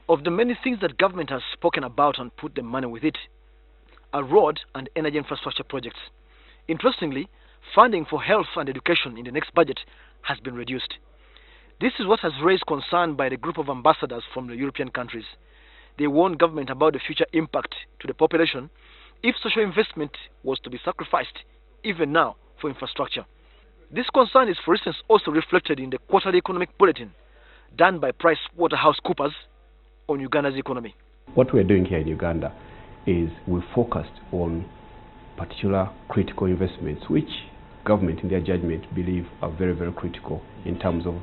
Of the many things that government has spoken about and put the money with it are road and energy infrastructure projects. Interestingly, funding for health and education in the next budget has been reduced. This is what has raised concern by the group of ambassadors from the European countries. They warn government about the future impact to the population if social investment was to be sacrificed, even now, for infrastructure. This concern is, for instance, also reflected in the quarterly economic bulletin done by PricewaterhouseCoopers on Uganda's economy. What we're doing here in Uganda is we focused on particular critical investments which government in their judgment believe are very, very critical in terms of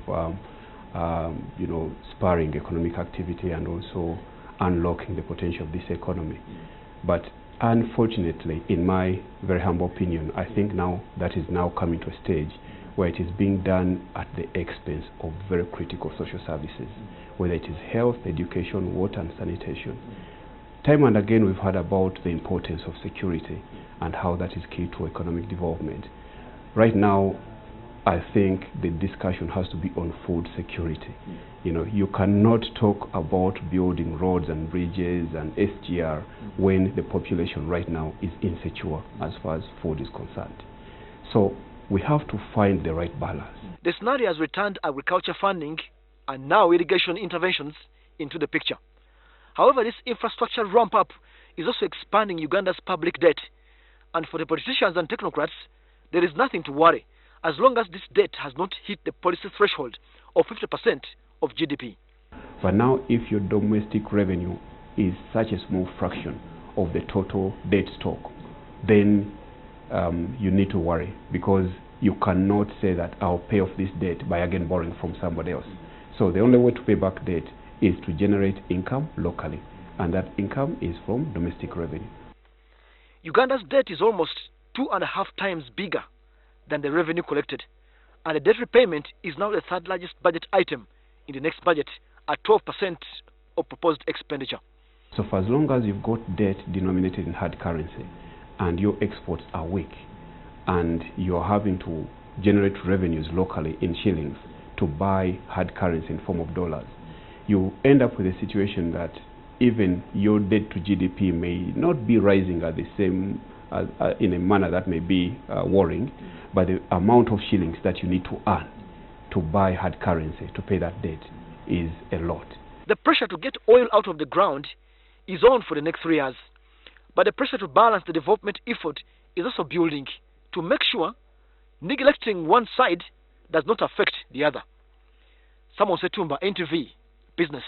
spurring economic activity and also unlocking the potential of this economy. But unfortunately, in my very humble opinion, I think now that is now coming to a stage where it is being done at the expense of very critical social services, whether it is health, education, water and sanitation. Time and again we've heard about the importance of security and how that is key to economic development. Right now, I think the discussion has to be on food security. You cannot talk about building roads and bridges and SGR when the population right now is insecure as far as food is concerned. So we have to find the right balance. The scenario has returned agriculture funding and now irrigation interventions into the picture. However, this infrastructure ramp-up is also expanding Uganda's public debt. And for the politicians and technocrats, there is nothing to worry as long as this debt has not hit the policy threshold of 50% of GDP. But now, if your domestic revenue is such a small fraction of the total debt stock, then you need to worry, because you cannot say that I'll pay off this debt by again borrowing from somebody else. So the only way to pay back debt is to generate income locally, and that income is from domestic revenue. Uganda's debt is almost 2.5 times bigger than the revenue collected, and the debt repayment is now the third largest budget item in the next budget at 12% of proposed expenditure. So for as long as you've got debt denominated in hard currency and your exports are weak and you're having to generate revenues locally in shillings to buy hard currency in form of dollars, you end up with a situation that even your debt to GDP may not be rising at the same in a manner that may be worrying, but the amount of shillings that you need to earn to buy hard currency to pay that debt is a lot. The pressure to get oil out of the ground is on for the next 3 years, but the pressure to balance the development effort is also building to make sure neglecting one side does not affect the other. Samuel Setumba, NTV Business.